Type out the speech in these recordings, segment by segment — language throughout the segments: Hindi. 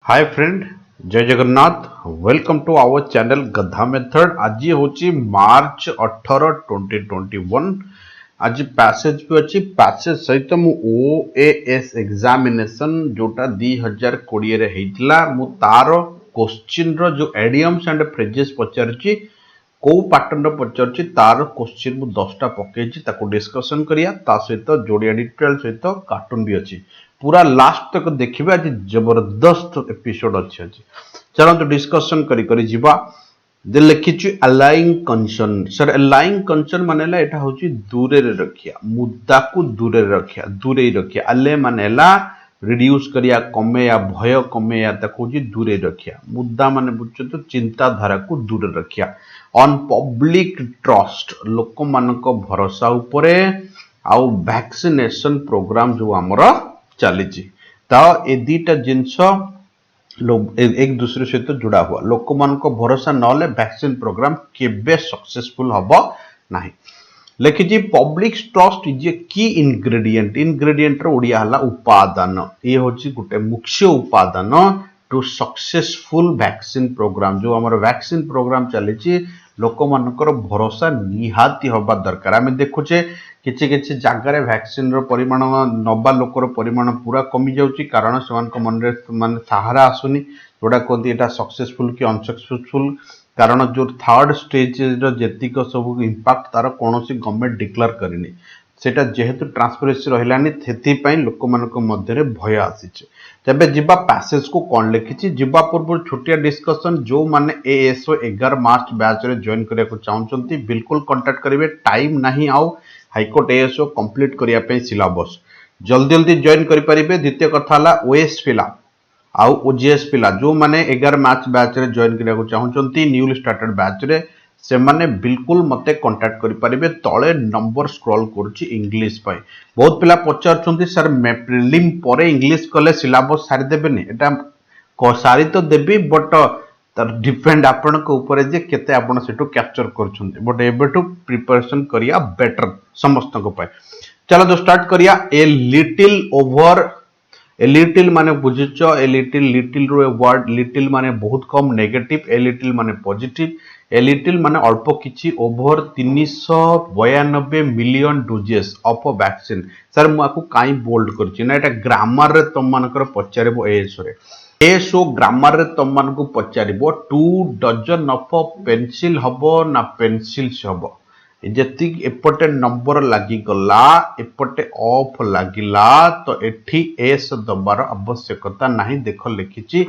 Hi friend, Jai Jagannath. Welcome to our channel गधा मेथड। आज होची मार्च 18 2021। आज पैसेज भी अच्छी पैसेज सहित मु ओएएस एग्जामिनेशन जोटा 2020 रे हेइतला मु तार क्वेश्चन रो जो एडियम्स एंड फ्रेजेस पचारची को पैटर्न पचारची तार क्वेश्चन मु 10टा पकेची ताको डिस्कशन करिया ता सहित जोड़िया डिटेल सहित कार्टून भी अच्छी पूरा लास्ट तक देखिए। आज जबरदस्त एपिसोड अच्छी अच्छी चलो तो डिस्कशन करी जीवा दे लिखी अलाइंग कंसर्न। सर अलाइंग कंसर्न मानेला एटा होची दूरे रे रखिया, मुद्दा को दूरे रे रखिया, दूरे रखिया। अले मानेला रिड्यूस करिया, कमेया, भय कमेया, ताको होची दूरे रखिया। मुद्दा माने बुझछ तो चिंताधारा को दूरे रखिया। ऑन पब्लिक ट्रस्ट, लोक मानक भरोसा उपरे आउ वैक्सीनेशन प्रोग्राम जो हमर चली ए दीटा जिनस एक दूसरे सहित जुड़ा हुआ। लोक मान भरोसा नले वैक्सीन प्रोग्राम केबे सक्सेसफुल हबो नाही। लिखिजी पब्लिक ट्रस्ट इज ए की इंग्रेडिएंट। इंग्रेडिएंट रो ओडिया हला उपादान। ये होची गुटे मुख्य उपादान टू सक्सेसफुल वैक्सीन प्रोग्राम। जो हमर वैक्सीन प्रोग्राम चली लोक मानकर भरोसा निहाती हबा दरकार। आमे देखुचे किछि किछि जगार वैक्सीन रो परिमाण नबा लोकर परिमाण पूरा कमी जाउची, कारण सेमानक मन रे माने सहारा आसुनी जोडा कोंती एटा सक्सेसफुल कि अनसक्सेसफुल। कारण जो थर्ड स्टेज रो जेतिक सब इंपैक्ट तार कोनोसी गवर्नमेंट डिक्लेयर करिनी, सेटा जेहेतु ट्रांसपेरेंसी रहिलानी थेति पई लोक मानक मध्य रे भय आसीचे। तबे जिबा पैसेज को कोन लिखिछि जिबा पूर्व छोटिया डिस्कशन। जो माने एएसओ 11 मार्च बैच रे जॉइन करिया को चाहउचंती बिल्कुल कांटेक्ट करिवे। टाइम नाही आउ हाईकोर्ट एएसओ कंप्लीट करिया पे सिलेबस जल्दी जल्दी जॉइन करि परिबे। द्वितीय कथा हला ओएस पिला आउ ओजीएस पिला जो माने 11 मार्च बैच रे जॉइन करिया को चाहउचंती न्यूली स्टार्टेड बैच रे से माने बिल्कुल मते कांटेक्ट करि परिबे। तळे नंबर स्क्रॉल करूची इंग्लिश पय। बहुत पिला पचारचंती सर मे प्रीलिम परे इंग्लिश कले सिलेबस सारि देबेनी। एटा को सारि तो देबी बट तर डिपेंड आपण को ऊपर जे केते आपण सेटू कैप्चर करछंती। बट एबेटू प्रिपरेशन करिया बेटर समस्त को पाए। चलो तो स्टार्ट करिया। A little over, a little माने बुझिचो, ए लिटिल लिटिल रो वर्ड लिटिल माने बहुत कम नेगेटिव, ए लिटिल माने पॉजिटिव, ए लिटिल माने अल्प किछि, over 392 million doses of vaccine. Sir मु आकु काई बोल्ड करछि ना, एटा ग्रामर रे तम मानकर पचारबो एएसओ रे। एएसओ ग्रामर रे तम मानको पचारबो 2 डजन ऑफ पेंसिल हबो ना पेंसिल्स हबो। जति एपटे नंबर लागी गला एपटे ऑफ लागिला तो एठी एस दबार आवश्यकता नाही। देख लिखिछि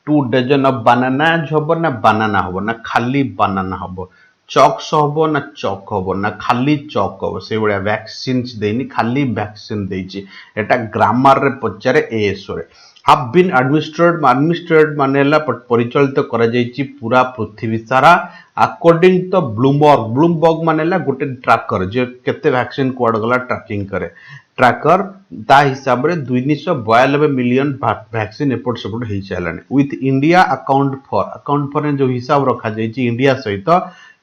2 डजन ऑफ बनाना हबो ना बनाना हबो ना खाली बनाना हबो, चॉक्स हबो ना चॉक हबो ना खाली चॉक हबो। से बडा वैक्सीन्स देनी खाली वैक्सीन देछि। एटा ग्रामर रे पचारे एएसओ रे। have been administered मानेला परिचालित करा जायछि पूरा पृथ्वी सारा अकॉर्डिंग टू ब्लूमबर्ग। ब्लूमबर्ग मानेला गोटे ट्रैकर जे केते वैक्सीन कोड गला ट्रैकिंग करे। ट्रैकर ता हिसाब रे 292 मिलियन वैक्सीन एपोर्ट सपोर्ट हेइ चलानी। विथ इंडिया अकाउंट फॉर जो हिसाब रखा जायछि इंडिया सहित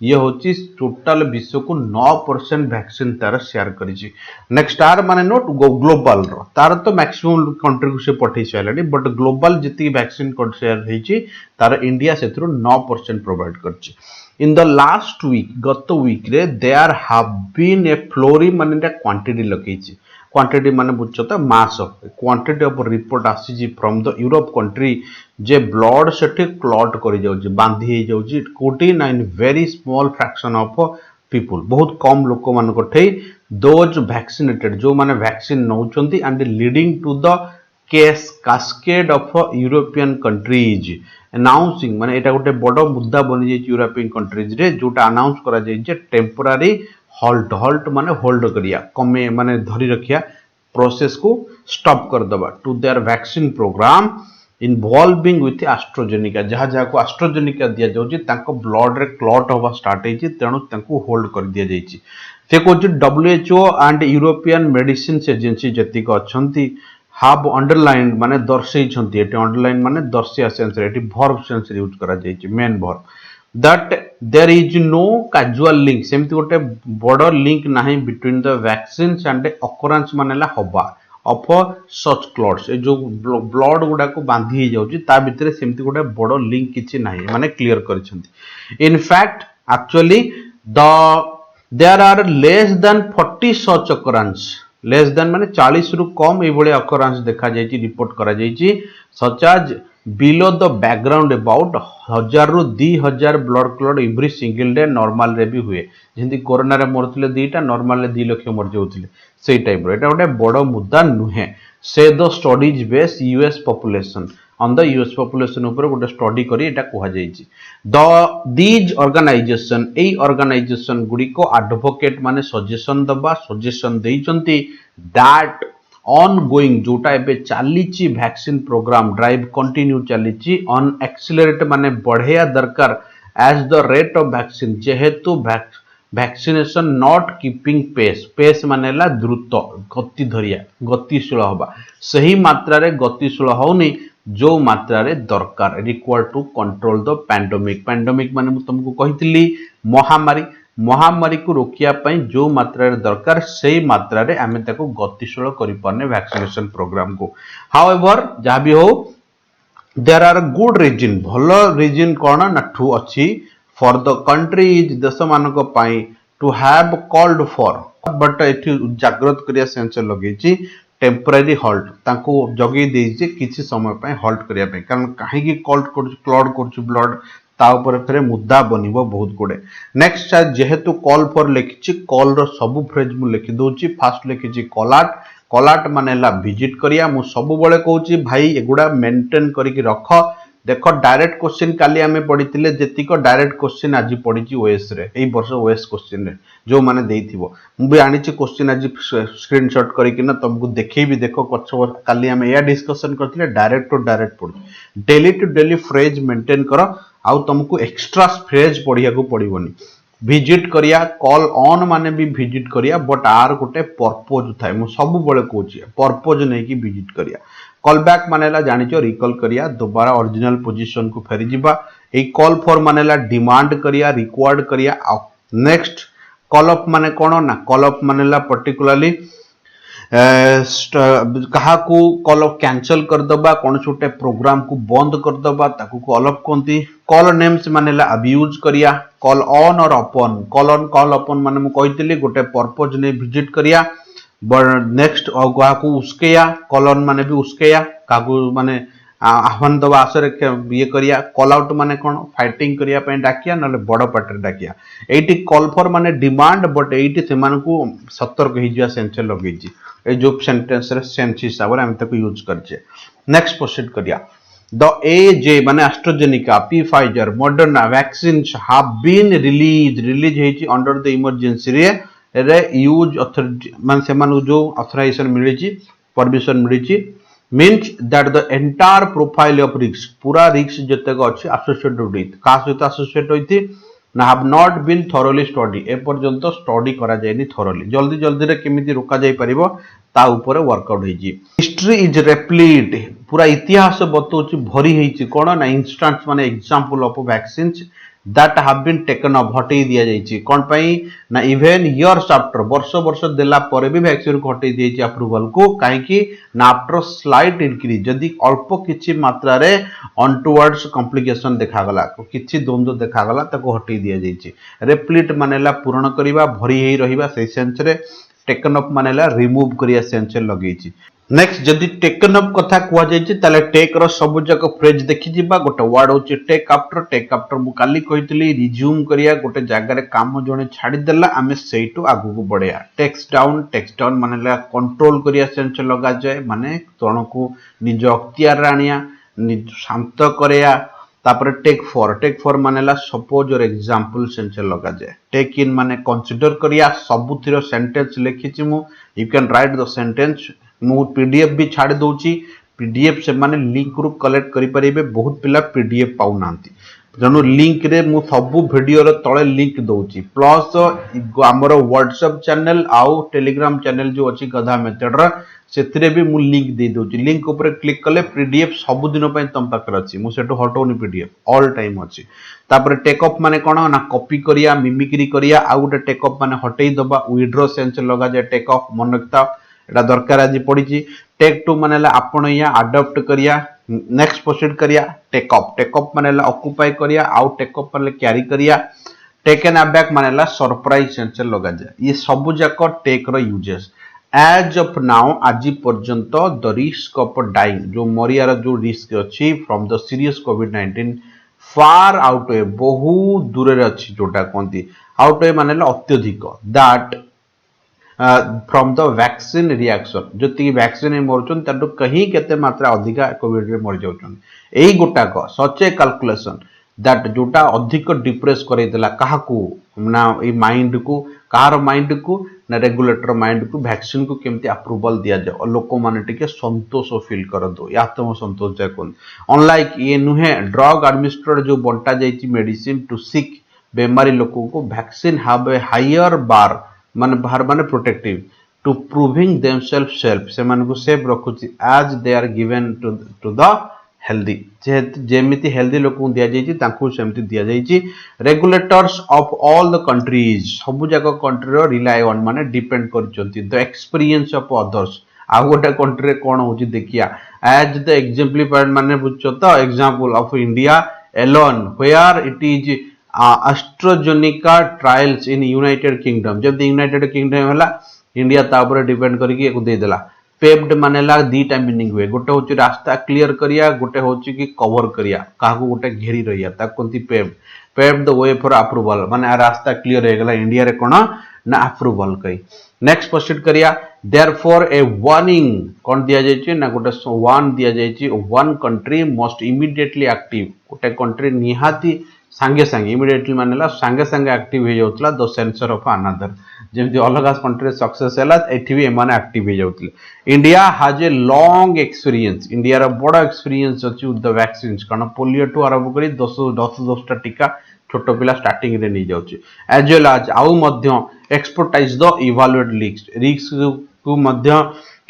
ये होची टोटल विश्व को 9% वैक्सीन तार शेयर करिछि। नेक्स्ट आर माने नोट ग्लोबल रो तार तो मैक्सिमम कंट्री को से पठै छलानी, बट ग्लोबल जिति वैक्सीन कोड शेयर हेछि तार इंडिया सेथरो 9% प्रोवाइड करछि। इन द लास्ट वीक गत वीक रे there have been a flurry माने क्वांटिटी लकेछि। क्वांटिटी माने बुझछो त mass of quantity of report आसी फ्रॉम द यूरोप कंट्री जे ब्लड सेठी क्लॉट करि जाउछि, बांधी हे जाउछि कोटी ना in very small fraction of people. बहुत कम लोक मान कोठे दोज वैक्सीनेटेड जो माने वैक्सीन नौचंती and leading to the case cascade of European countries announcing माने एटा गोटे बड़ मुद्दा बनि जाय यूरोपियन कंट्रीज रे जोटा अनाउंस करा जाय जे टेम्पररी हॉल्ट। हॉल्ट माने होल्ड करिया, कमे माने धरी रखिया, प्रोसेस को स्टॉप कर दबा to their vaccine programme involving with AstraZeneca. जहाँ जहाँ को एस्ट्राजेनेका दिया जाउछि तांको ब्लड रे क्लॉट होबा स्टार्ट हेछि, तेणु तांको होल्ड कर दिया जाइछि। से कोछि WHO and European medicine agency जतिक अछंती हाव अंडरलाइन माने दर्शै छंती। एटे अंडरलाइन माने दर्शिया सेंस रे, एटी वर्ब सेंस रे यूज करा जाइछि main verb. that there is no causal link, सेमती गोटे बड़ लिंक नाही between the vaccines and occurrence मानेला हबा ऑफ सच क्लॉट्स ए जो ब्लड गुडा को बांधी ही जाउची ता भितरे सेमती गोटे बड़ लिंक किछि नाही माने क्लियर करिसेंती in fact actually the there are less than 40 such occurrence less than माने 40 रु कम ए भले अकरेंस देखा जायची रिपोर्ट करा जायची such as below the background about 1000 रु 2000 blood clot every single day normal रे भी हुए जेंति कोरोना रे मरथिले दीटा नॉर्मल रे 2 लाख मर जाउथिले सेई टाइप रो एटा गोटे बड़ मुद्दा नुहे से the studies base US population on the US population ऊपर गोटे स्टडी करी एटा कहा जायछि the these organisation a organisation गुडी को एडवोकेट माने सजेशन दबा सजेशन देइचंती दैट ongoing जोटा एबे चलीची वैक्सीन प्रोग्राम ड्राइव कंटिन्यू चलीची ऑन एक्सेलरेट माने बढ़िया दरकार as the rate of vaccine जेहेतु vaccination not keeping pace pace मानेला द्रुत गति धरिया गतिशील होबा सही मात्रा रे गतिशील होउनी जो मात्रा रे दरकार required to control the pandemic माने तुमको कहितली महामारी महामारी को रोकिया पई जो मात्रा रे दरकार सेही मात्रा रे आमे ताको गतिशील करि पारने वैक्सीनेशन प्रोग्राम को हाउएवर जहा भी हो देयर आर गुड रीजन भलो रीजन कोन ना ठू अछि फॉर द कंट्री इज देश मानक पई to have called for but एठी जागृत करिया सेंस लगेची टेम्पररी हॉल्ट ताको जगी देइजे किछि समय पई हॉल्ट करिया पई कारण काहे की क्लॉट करछु ब्लड ता ऊपर फेरे मुद्दा बनिबो बहुत गुडे नेक्स्ट जेहेतु कॉल फॉर लिखिछि कॉल रो सब फ्रेज मु लिखि दोछि फास्ट लिखिछि कॉलाट मानेला विजिट करिया मु सब बळे कहूछि भाई एगुडा मेंटेन करिकि रख देखो डायरेक्ट क्वेश्चन काली हमें पढ़ीथिले जेतिको डायरेक्ट क्वेश्चन आज पढ़ीछि ओएस रे एई वर्ष ओएस क्वेश्चन रे जो माने देइथिबो मु भी आनिछि क्वेश्चन आज स्क्रीनशॉट करिकि ना तुमको देखैबी देखो कछ काली हमें या डिस्कशन करथिले डायरेक्ट टू डायरेक्ट पढ़ daily to daily phrase maintain करो आउ तुमको एक्स्ट्रा फ्रेज पढ़िया को पड़िबोनी विजिट करिया कॉल ऑन माने भी विजिट करिया बट आर गोटे पर्पज थाए मु सब बळे कहूछि पर्पज नै कि विजिट करिया कॉल बैक मानेला जानिचो रिकॉल करिया दोबारा ओरिजिनल पोजीशन को फेरी जिबा ए कॉल फॉर मानेला डिमांड करिया रिक्वायर्ड करिया नेक्स्ट कॉल अप माने कोन ना कॉल अप मानेला पर्टिकुलरली कहा को कॉल अप कैंसिल कर दबा कौन छोटे प्रोग्राम को बंद कर दबा ताकू कॉल अप कोंती कॉल नेम्स मानेला अब्यूज करिया कॉल ऑन और अपन कॉल अपन माने मु कहितली गोटे पर्पज ने विजिट करिया नेक्स्ट कहा को उसकेया कॉल ऑन माने भी उसकेया काकू माने आह्वान दबा आसरे ये करिया कॉल आउट माने कोन फाइटिंग करिया पे डाकिया नले बड़ पाटर डाकिया एटी कॉल फॉर माने डिमांड बट एटी से मान को सतर्क ही जा सेंस लगेजी ए जो सेंटेंस रे सेंस हिसाब रे हम तक यूज करछे नेक्स्ट प्रोसीड करिया द एजे माने AstraZeneca Pfizer Moderna vaccines have been release हेची अंडर द इमरजेंसी रे यूज अथॉरिटी माने से मान जो ऑथराइजेशन मिलिची परमिशन मिलिची means that the entire profile of risk पूरा रिस्क जते अछि एसोसिएटेड विथ का सहित एसोसिएट होइति ना have not been thoroughly study ए पर्यंत स्टडी करा जायनी थोरोली जल्दी जल्दी रे केमिति रोका जाय परिबो ता ऊपर वर्कआउट हेजी हिस्ट्री इज रेप्लीट पूरा इतिहास बतौछि भरी हेछि कोन ना इंस्टेंस माने example of vaccines that have been taken off हटै दिया जायछि कोन पई ना इवन इयर्स आफ्टर वर्ष देला परे भी वैक्सीन को हटै दियछि अप्रूवल को काहे कि ना आफ्टर स्लाइट इंक्रीज जदी अल्प किछि मात्रा रे अनटुवर्ड्स कॉम्प्लिकेशन देखा गला किछि द्वंद्व देखा गला ताको हटै दिया जायछि रेप्लीट मानेला पूर्ण करिबा भरी हेई रहिबा सेहि सेंस रे टेकन अप मानेला रिमूव करिया सेंस लगेछि नेक्स्ट जदी टेकन अप कथा कुआ जायछि ताले टेक रो सब जक फ्रेज देखि जिबा गोटे वर्ड होछि टेक आफ्टर मु काली कहितली रिज्यूम करिया गोटे जागा रे काम जणे छाडी देला आमे सेइटु आगु को बढ़िया टेक्स्ट डाउन मानेला कंट्रोल करिया सेंस लगा जाय माने तणको निज अख्तियार रानिया निज शांत करिया तापर टेक फॉर मानेला सपोज और एग्जांपल सेंस लगा जाय टेक इन माने कंसीडर करिया सबुथिरो सेंटेंस लिखिछि मु you can write the sentence मु पीडीएफ भी छाड़ दोची पीडीएफ से माने लिंक रु कलेक्ट करि परिबे बहुत पिला पीडीएफ पाउ नांती जनो लिंक रे मु सब वीडियो रे तळे लिंक दोची प्लस हमरो व्हाट्सएप चैनल आउ टेलीग्राम चैनल जो अछि गधा मेथड रा सेतिरे भी मु लिंक दे दोची लिंक ऊपर क्लिक कले पीडीएफ सब दिन पय तम पाकर अछि मु सेटो हटोनी पीडीएफ ऑल टाइम अछि तापर टेक अप माने कोन ना कॉपी करिया मिमिक्री करिया आ गोटे टेक अप माने हटै दबा विथड्रॉ सेंस लगा जे टेक अप मनकता एटा दरकार आज पड़ी। टेक टू माने आपण या अडॉप्ट करिया, नेक्स्ट प्रोसीड करिया। टेक अप माने ऑक्युपाई करिया, आउ टेक अप माने कैरी करिया। टेक एन अबैक माने सरप्राइज सेंसर लगा जाए। ये सब जाक टेक रो यूजेस। एज ऑफ नाउ आज पर्यंत द रिस्क ऑफ डाइंग जो मरियार जो रिस्क अच्छी from the serious COVID far outweigh बहुत दूर अच्छी जोटा कहती आउट वे माने अत्यधिक that from the vaccine reaction जो वैक्सीन मरुचन ताटू कहीं केते मात्रा अधिका कोविड रे मर जाउछन। एई गोटाक सच ए कैलकुलेशन दैट जोटा अधिक डिप्रेस करैतला काहाकू ना ए माइंड को कार माइंड को ना रेगुलेटर माइंड को वैक्सीन को केमती अप्रूवल दिया जाए लोक माने टिके संतोष फील करदो या आत्म संतोष जाय कोन। अनलाइक ये नुहे ड्रग एडमिनिस्ट्रेटेड जो बंटा जाईची मेडिसिन टू सिक बेमारी लोकों को वैक्सीन हैव ए हायर बार माने बाहर माने प्रोटेक्टिव टू प्रूविंग देमसेल्फ से माने को सेफ रखुची as they are given to the healthy जेमिति हेल्दी लोक दिया जाइए तांको सेमति दिया जाइए। Regulators of all the countries सब जाक कंट्री रो रिलाय ऑन माने डिपेंड करचंती द एक्सपीरियंस ऑफ अदर्स। आ गोटे कंट्री रे कोन होची देखिया एज द एग्जांपलिफाइड माने बुझछो तो example of India alone where it is AstraZeneca trials in United Kingdom जब यूनाइटेड किंगडम हला इंडिया ता ऊपर डिपेंड करके एको दे देला। पेप्ड मानेला दीटा मीनिंग हुए गोटे होची रास्ता क्लियर करिया गोटे होची कि कवर करिया काहको गोटे घेरी रहिया ता कोंती paved the way for approval माने रास्ता क्लियर हो गेला इंडिया रे कोन ना अप्रूवल कई। नेक्स्ट प्रोसीड करिया देयरफॉर ए वार्निंग कोन दिया जायछि ना गोटे वन दिया जायछि one country most immediately active गोटे कंट्री निहाती सांगे सांगे इमीडिएटली मानेला सांगे सांगे एक्टिव हो जाउतला द सेंसर ऑफ अनदर जेमति अलग कंट्री सक्सेस हैला एठी भी एमाने एक्टिव हो जाउतले। India has a long experience India रा बड़ा एक्सपीरियंस अछि विथ द वैक्सीन्स कारण पोलियो टू आरंभ करी 10 टा टीका छोट पिला स्टार्टिंग रे नहीं जाउछि एज वेल एज आउ मध्य एक्सपर्टाइज द इवैल्यूएट रिस्क को मध्य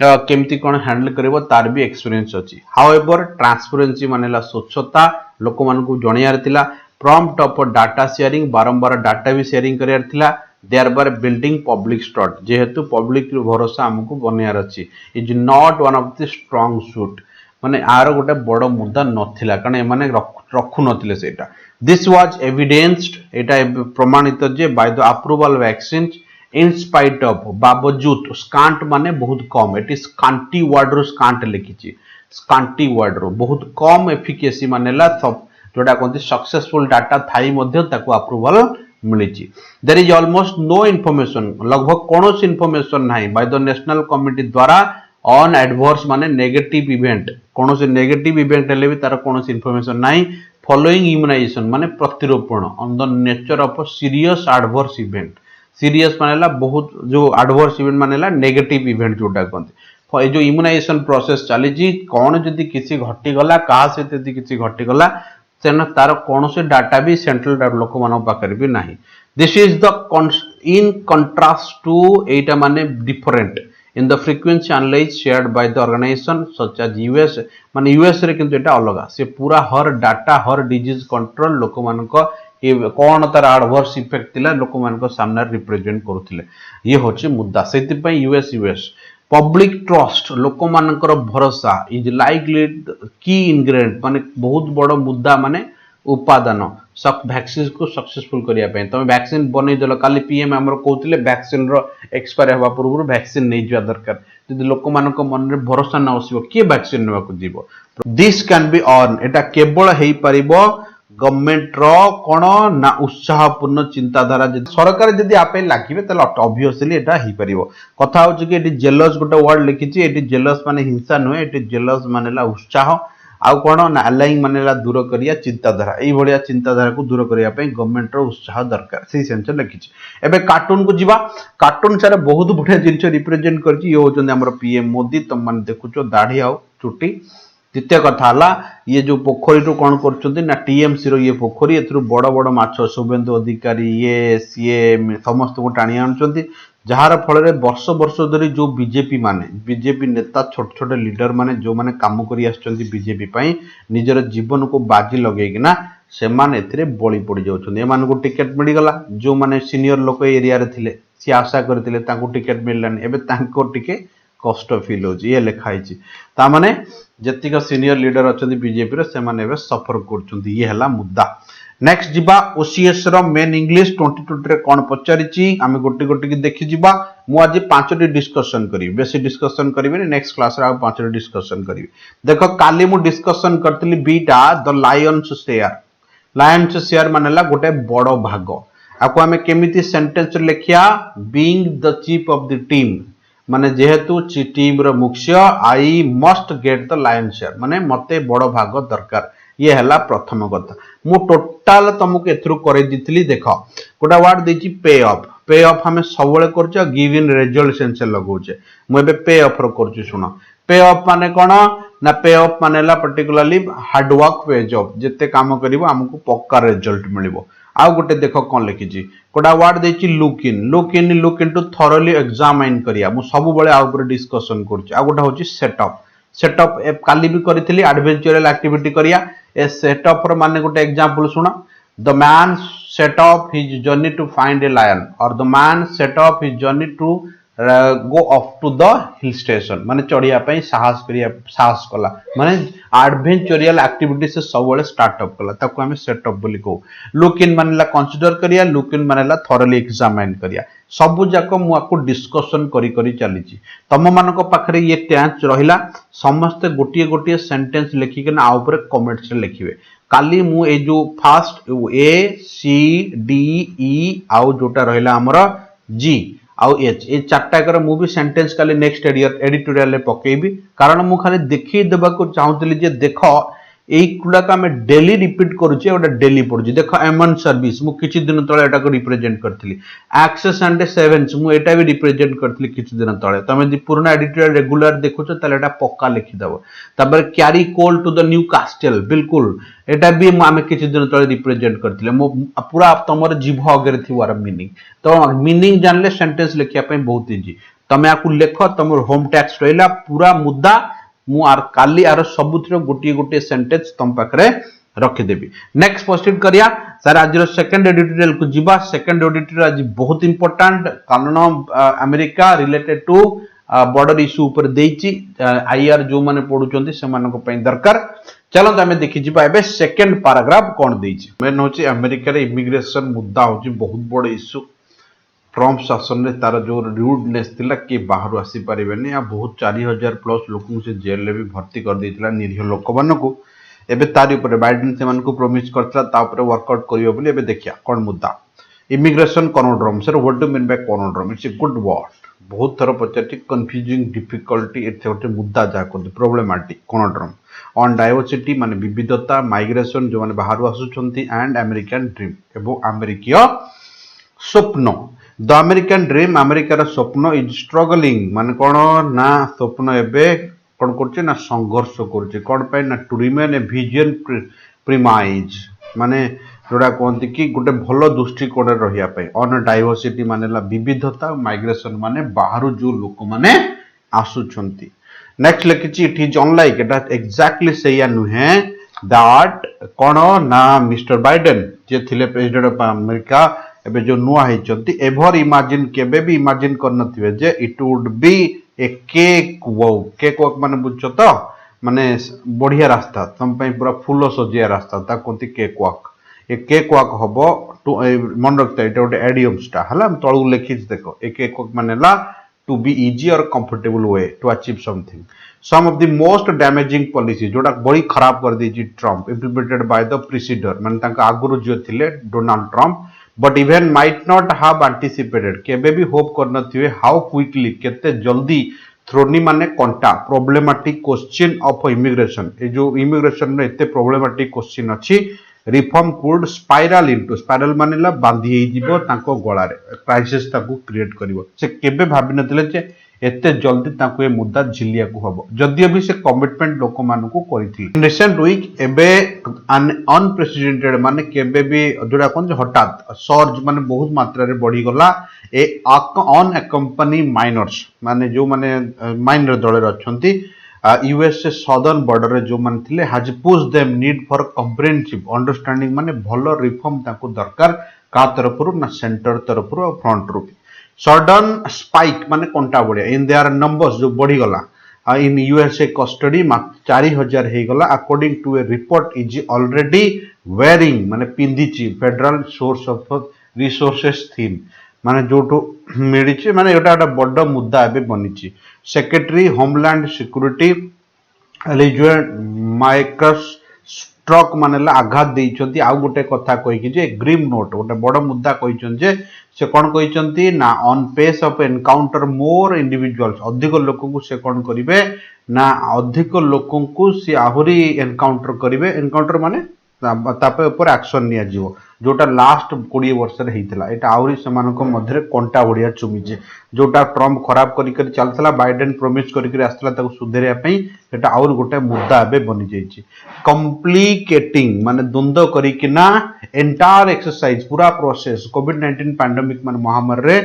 केमती कोन हैंडल करबो तार भी एक्सपीरियंस अछि। हाउएवर ट्रांसपेरेंसी मानेला स्वच्छता लोक मान को जणियार थिला प्रॉम्प्ट ऑफ डाटा शेयरिंग बारंबार डाटा भी शेयरिंग करियार थिला thereby building public trust जेहेतु पब्लिक भरोसा हमको बनयार अछि is not one of the strong suit माने आर गोटे बड़ मुद्दा नथिला कारण ए माने रखु नथिले सेटा। दिस वाज एविडेंस्ड एटा प्रमाणित जे by the approval vaccine in spite of बावजूद स्कांट माने बहुत कम एटी स्कांटी वर्ड रो स्कांट लिखिछि स्कांटी वर्ड रो बहुत कम एफिकेसी मानेला सब जोटा कहते सक्सेसफुल डाटा थाई मध्य ताको अप्रूवल मिली। There is almost no information लगभग कौन इनफॉरमेशन नाही बाय द नेशनल कमिटी द्वारा ऑन एडवर्स माने नेगेटिव इवेंट कौन से नेगेटिव इवेंट हेले भी तार कौन इनफॉरमेशन नाही फॉलोइंग इम्यूनाइजेशन माने प्रतिरोपण on the nature of serious adverse event serious मानेला बहुत जो एडवर्स इवेंट मानेला नेगेटिव इवेंट जोटा कहते जो इम्यूनाइजेशन प्रोसेस चली कौन जदि किसी घटी गला कहा से यदि किसी घटी गला तेना तार कौन से डाटा भी सेंट्रल लोक मान पाखे भी नहीं। This is the in contrast to एटा माने different in the frequency analyse shared by the organisation such as US माने यूएस रे किंतु एटा अलग से पूरा हर डाटा हर डिजीज कंट्रोल लोक मान कौन तार एडवर्स इफेक्ट थिला लोक मान सामने रिप्रेजेंट करुथिले ये होची मुद्दा सेति पई यूएस पब्लिक ट्रस्ट लोक मानकर भरोसा इज लाइकली की इंग्रेडिएंट माने बहुत बड़ मुद्दा माने उपादान वैक्सीन को सक्सेसफुल करिया पे तमे वैक्सीन बनै देलो काली पीएम हमर कहउतिले वैक्सीन रो एक्सपायर हवा पूर्व वैक्सीन नै जिया दरकार जदि लोक मानक मन रे भरोसा न आसीबो के वैक्सीन नेबा को जीवो दिस कैन बी अर्न एटा केवल हेई परिबो गवर्नमेंट रो कोन ना उत्साहपूर्ण चिंताधारा सरकार जदि आपे लागिबे तले ऑब्वियसली एटा ही परिबो कथा होची कि एटी जेलस गोटे वर्ड लिखिची एटी जेलस माने हिंसा नहे एटी जेलस मानेला उत्साह आउ कोन ना अलाइंग मानेला दूर करिया चिंताधारा एई भलिया चिंताधारा को दूर करिया पे गवर्नमेंट रो उत्साह दरकार सेही सेंस लिखिची। एबे कार्टून को जीवा कार्टून सारे बहुत बढ़िया जिंस रिप्रेजेंट करची ये होचन हमर पीएम मोदी तुम माने देखुचो दाढ़ी आउ चुटी। द्वितीय कथा ये जो पोखरी रू कौन कर टीएमसी रो ये पोखरी ए बड़ बड़ माछ शुभेन्दु अधिकारी ये सीए समस्त को टाणी आनुंट जार फल वर्ष वर्ष धरी जो बीजेपी नेता छोट छोट लीडर माने जो माने काम करी आछंती बीजेपी पई निजर जीवन को बाजी लगेकिना से माने एथिरे बळी पड़ी जाउछन एमान को टिकट मिल गला जो माने सीनियर लोक एरिया रे थिले सी आशा करथिले तांको टिकट मिललानी एबे तांको टिके कष्ट फील हो ये लिखाई ता माने जतिक सीनियर लीडर अच्छा बीजेपी रे से माने सफर कर ये है मुद्दा। नेक्स्ट जीवा ओसीएस रो मेन इंग्लिश 2020 रे कोन पचारिची आमे गोटी गोटी की देखि जीवा मु आज पांचटी डिस्कशन करी बेसी डिस्कशन करिवे नेक्स्ट क्लास रे आ पांचटी डिस्कशन करी देखो काली मु डिस्कशन करतली बीटा द लायंस शेयर मानेला गोटे बड़ भाग आपको आमे केमिति सेंटेंस लिखिया being the chief of the team माने जेहेतु टीम रो मुख्य I must get the lion share माने मते बड़ भाग दरकार ये है प्रथम कथा मु टोटाल तुमको एथरू करे दिथली देख गोटा वर्ड देछि पे ऑफ हमें सबले करछ गिव इन रिजल्ट सेंस लगाउछे मु एबे पे ऑफ रो करछु सुनो पे ऑफ माने कोन ना पे ऑफ मानेला particularly hard work ways of जते काम करिवो हमको पक्का रिजल्ट मिलिवो आ गोटे देख कौन लिखी गोटा वर्ड देछि look into thoroughly examine करिया मु सब बळे आ ऊपर डिस्कशन करछि आ गोटा होछि सेटअप काली भी करी एडवेंचरल एक्टिविटी करिया ए सेटअप रो माने गोटे एग्जांपल सुनो the man set off his journey to find a lion or the man set off his journey to go off to the hill station माने चढ़िया पई साहस कला माने एडवेंचरल एक्टिविटी से सबले स्टार्टअप कला ताको हमें सेटअप बोली को लुक इन मानेला कंसीडर करिया लुक इन मानेला थॉरली एग्जामिन करिया सबु जाक मु आपको डिस्कशन करी करी चली तम मानक पाखरे ये टेंस रहिला समस्त गोटिए गोटिए सेंटेंस लिखि के ना ऊपर कमेंट्स रे लिखिबे काली मु ए जो first A C D E आउ जोटा रहिला हमर जी आउ एच ए चारटा कर मु भी सेंटेंस काली नेक्स्ट एडिटोरियल ले पकेबी कारण मु खाली देखि देबा को चाहूतली जे देखो एई कुला का मैं डेली रिपीट करूची ओटा डेली पढुची देखो एमन सर्विस मु किछि दिन तळे एटा को रिप्रेजेंट करथली एक्सेस एंड सेवेंस मु एटा भी रिप्रेजेंट करथली किछि दिन तळे तमे जि पुराना एडिटोरियल रेगुलर देखुछो तले एटा पक्का लिखि दबो तबर क्यारी कोल टू द न्यू कास्टल बिल्कुल एटा भी आमे किछि दिन तळे रिप्रेजेंट करथले मु पूरा तमर जीभ अगरे थिवार मीनिंग तो मीनिंग जानले सेंटेंस लिखिया पे बहुत इजी तमे आकु लेखो तमर होम टैक्स रहिला पूरा मुद्दा मु आर काली आर सबुतिर गोटी गोटी सेंटेंस तम पाखरे रखि देबी नेक्स्ट प्रोसीड करिया सर आज सेकंड एडिटोरियल को जीवा सेकंड एडिटोरियल आज बहुत इंपोर्टेंट कारण America related to border issue ऊपर देइची आईआर जो माने पढुचंती से मानको पई दरकार चलो हमें देखि जिबा एबे सेकंड पैराग्राफ कोन देइची मेन होची अमेरिका रे इमिग्रेशन मुद्दा होची बहुत बड़ इश्यू ट्रम्प शासन में तार जो रूडनेस थिला कि बाहर आसी पारिबेनी आ बहुत 4000 प्लस लोक से जेल ले भी भर्ती कर देथिला निरीह लोक मानको एबे तारि ऊपर बाइडेन से मानको प्रॉमिस करथला ता ऊपर वर्कआउट करियो बोली एबे देखिया कोन मुद्दा immigration conundrum sir what do mean by conundrum it's a good word बहुत थर पचारटी कंफ्यूजिंग डिफिकल्टी एथे गोटे मुद्दा जा कोन प्रॉब्लमैटिक कॉनोड्रम ऑन डाइवर्सिटी माने विविधता माइग्रेशन जो माने बाहर आसुछंती एंड अमेरिकन ड्रीम एबो अमेरिकीय स्वप्न द अमेरिकन ड्रीम अमेरिकार स्वप्न इज स्ट्रगलिंग माने कोन ना स्वप्न एबे कोन करचे ना संघर्ष करचे कोन पे ना to remain a vision premise माने जोड़ा कहते कि गोटे भल दृष्टिकोण रहिया पे ऑन डाइवर्सिटी मानेला विविधता माइग्रेशन माने बाहर जो लोक माने आसुछंती next लिखिची it is unlike Etah exactly सेया नुहे दैट कोन ना मिस्टर बाइडेन जे थिले प्रेसिडेंट ऑफ अमेरिका एबे जो नुआ हेचंती एभर इमेजिन केबे भी इमेजिन करनथिबे जे it would be a cake walk माने बुझछो तो माने बढ़िया रास्ता तम पई पूरा फूल सजिया रास्ता ता कोंती केक वॉक ए केक वॉक हबो टू मन रखता एटा गोटे एडियम्सटा हला हम तळु लिखिछ देखो ए केक वॉक मानेला टू बी इजी और comfortable way to achieve something some of the most damaging policy जोटा बड़ी खराब कर दी Trump implemented by the precedent माने तांका आगुरु जो थिले Donald Trump but even might not have anticipated केबे भी होप करन थिवे how quickly केते जल्दी थ्रोनी माने कंटा problematic question of immigration ए जो immigration रे एते problematic question अछि रिफॉर्म कुड स्पाइराल इनटू स्पाइराल मानेला बांधी हे जीवो तांको गळा रे क्राइसिस ताकू क्रिएट करिवो से केबे भाबि नथिले जे एते जल्दी ताकू ए मुद्दा झिलिया को हबो जदियो भी से कमिटमेंट लोक मानू को करिथि रिसेंट वीक एबे अनप्रेसिडेंटेड माने केबे भी जोडा कोन जे हठात सर्ज माने बहुत मात्रा रे बढ़ी गला ए ऑन कंपनी माइनर्स माने जो माने माइनर दळे रछंती यूएसए सदर्न बॉर्डर जो मान थिले has push them need for comprehensive understanding माने भलो रिफॉर्म ताको दरकार का तरफ रु ना सेंटर तरफ रु फ्रंट रु सडन स्पाइक माने कंटा बढ़िया इन देयर नंबर्स जो बढ़ी गला इन यूएसए कस्टडी 4000 हो गला according to a report is already wearing माने पिंधिची federal source of resources theme माने जोटो मिली माने एटा बड़ मुद्दा एबे बनिची सेक्रेटरी होमलैंड सिक्योरिटी एलिजुएट माइक्रस स्ट्रोक माने आघात देइचंती आउ गोटे कथा कहि जे ग्रीम नोट गोटे बड़ मुद्दा कहिचन जे से कौन कहिचंती ना on pace of encounter more individuals अधिक लोक को से कौन करिवे ना अधिक लोक को से आहुरी एनकाउंटर करिवे एनकाउंटर माने तापे ऊपर एक्शन निया जीवो जोटा लास्ट 20 वर्ष रे हेइतला एटा आउरी समानक मध्य कंटा बढ़िया चुमिजे जोटा ट्रम्प खराब करी करी चलतला बाइडेन प्रॉमिस करी करी आस्तला ताको सुधेरिया पई एटा आउर गोटे मुद्दा एबे बनि जाईची कॉम्प्लिकेटिंग माने द्वंद्व करी कि ना एंटायर एक्सरसाइज पूरा प्रोसेस कोविड-19 पैंडेमिक माने महामारी रे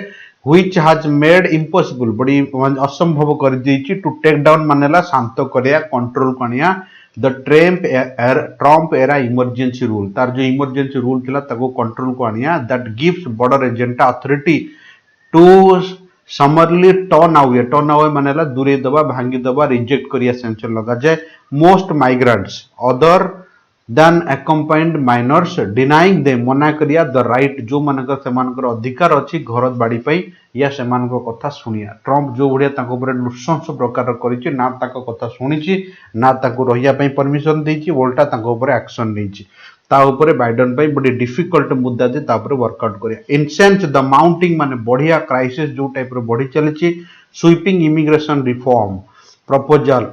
व्हिच हैज मेड इम्पॉसिबल बड़ी असंभव कर देची टू टेक डाउन मानेला शांत करिया कंट्रोल कनिया the Trump era emergency rule तार जो इमरजेंसी रूल थिला ताको कंट्रोल को आनिया that gives border agent authority to summarily turn away मानेला दूरे दबा भांगी दबा रिजेक्ट करिया सेंसर लगा जाए most migrants other than unaccompanied minors denying they मना करिया द राइट जो मानकर सेमानकर अधिकार अछि घर बाड़ी पई या सेमानकर कथा सुनिया ट्रम्प जो बढिया ताको ऊपर नृशंस प्रकार करिछि ना ताको कथा सुनिछि ना ताको रहिया पई परमिशन देछि उल्टा ताको ऊपर एक्शन नेछि ता ऊपर बाइडेन पई बड़ी डिफिकल्ट मुद्दा दे ता ऊपर वर्कआउट करिया इनसेंस द माउंटिंग माने बढ़िया क्राइसिस जो टाइप रो बढ़ी चलिछि sweeping immigration reform proposal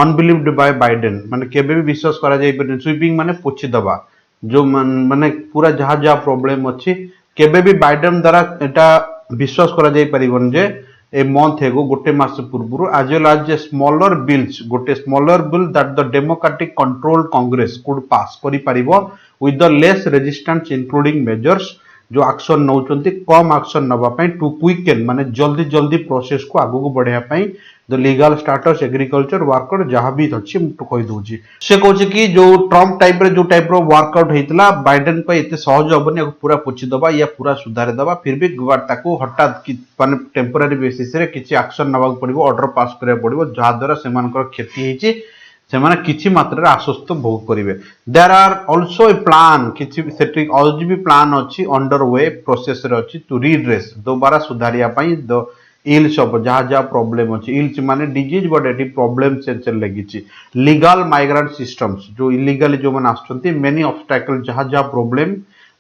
unveiled by Biden माने केबे भी विश्वास करा जाय पर स्वीपिंग माने पोछि दबा जो माने पूरा जहा जहा प्रॉब्लम अछि केबे भी बाइडेन द्वारा एटा विश्वास करा जाय परिबन जे ए मंथ एगो गोटे मास पूर्व आज वेल आज स्मॉलर बिल्स गोटे smaller bill that the democratic controlled Congress could pass करि परिबो with the less resistance including measures जो एक्शन नौचंती कम एक्शन नबा पई टू क्विकन माने जल्दी जल्दी प्रोसेस को आगु को बढ़िया पई the legal status agriculture worker जहां भी अछि तो कहि दोजी से कहछि कि जो ट्रम्प टाइप रे जो टाइप रो वर्कआउट हेतला बाइडेन पे एते सहज होबनी पूरा पोछि दबा या पूरा सुधार दबा फिर भी ताको हठात कि माने टेम्पररी बेसिस रे किछि एक्शन नबा पड़िबो ऑर्डर पास करे पड़िबो जहा द्वारा सेमानकर क्षति हेछि सेमाने किछि मात्रा रे आश्वस्त भोग करिवे there are also a plan किछि सेटिंग आज भी प्लान अछि अंडर वे प्रोसेस रे अछि टू रिड्रेस दोबारा सुधारिया पई द इल्स ऑफ जहाँ जहाँ प्रॉब्लम अच्छी इल्स माने डिजीज बट एटी प्रॉब्लम सेंसर लगी लीगल माइग्रेंट सिस्टम्स जो इलीगली जो मैंने आसुचंती मेनी ऑब्स्टैकल जहाँ जहाँ problem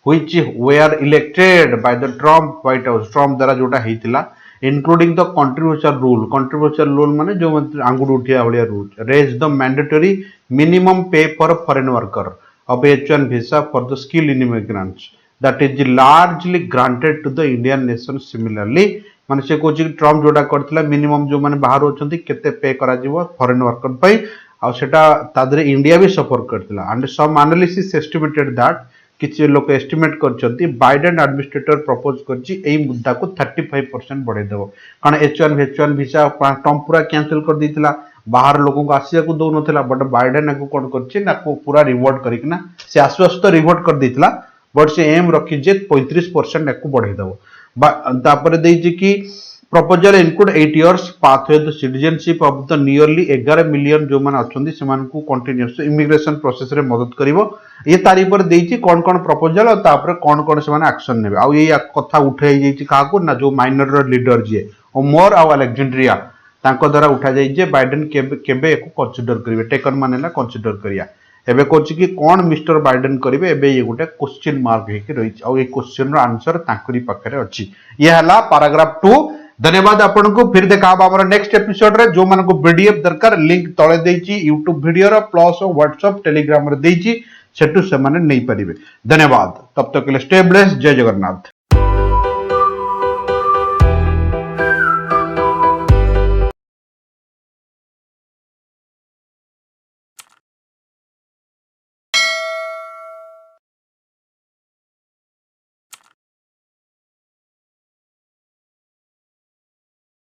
which were elected by the Trump White House Trump द्वारा जोटा हेतिला इंक्लूडिंग द कंट्रोवर्शियल रूल माने जो आंगुड़ उठिया भलिया rule raise the mandatory minimum pay for foreign worker of H1 visa for the skill immigrants that is largely granted to the Indian nation similarly माने से कोची ट्रम्प जोटा करथिला मिनिमम जो माने बाहर होचंती केते पे करा जीवो फॉरेन वर्कर पई आ सेटा तादरे इंडिया भी सफर करथिला and some analysis estimated that किछि लोक एस्टिमेट करचंती बाइडेन एडमिनिस्ट्रेटर प्रपोज करछि एई मुद्दा को 35% बढ़े देबो कारण H1 वीजा ट्रम्प पूरा कैंसिल कर दिथिला बाहर लोगों को आसिया को दो नथिला बट बाइडेन को कोन करछि ना को पूरा रिवॉर्ड करिकना से आश्वस्त रिवॉर्ड कर दिथिला बट से एम रखि जे 35% को बढ़े देबो तापर देछि कि proposal include 8 years pathway the citizenship of the nearly 11 million जो मान अछंती सेमान को कंटीन्यूअस इमिग्रेशन प्रोसेस रे मदद करिवो ये तारी पर देछि कोन कोन प्रपोजल और तापर कोन कोन सेमान एक्शन नेबे आ ये कथा उठाई जैछि का को ना जो माइनर लीडर जे ओ मोर आ अलेक्जेंड्रिया तांको द्वारा उठा जाई जे बाइडेन केबे को कंसीडर करिवे टेकन मानेला कंसीडर करिया एबे कोछि कि कोन मिस्टर बाइडेन करिवे एबे ये गोटे क्वेश्चन मार्क हेकि रही आ ये क्वेश्चन रो आंसर तांकरी पाखरे अछि ये हला पैराग्राफ 2 धन्यवाद आपन को फिर देखा हमर नेक्स्ट एपिसोड रे जो मन को पीडीएफ दरकार लिंक तळे देछि YouTube वीडियो रो प्लस WhatsApp Telegram रे देछि सेटु से माने नै परिबे धन्यवाद तब तक के लिए स्टे ब्लेस्ड जय जगन्नाथ।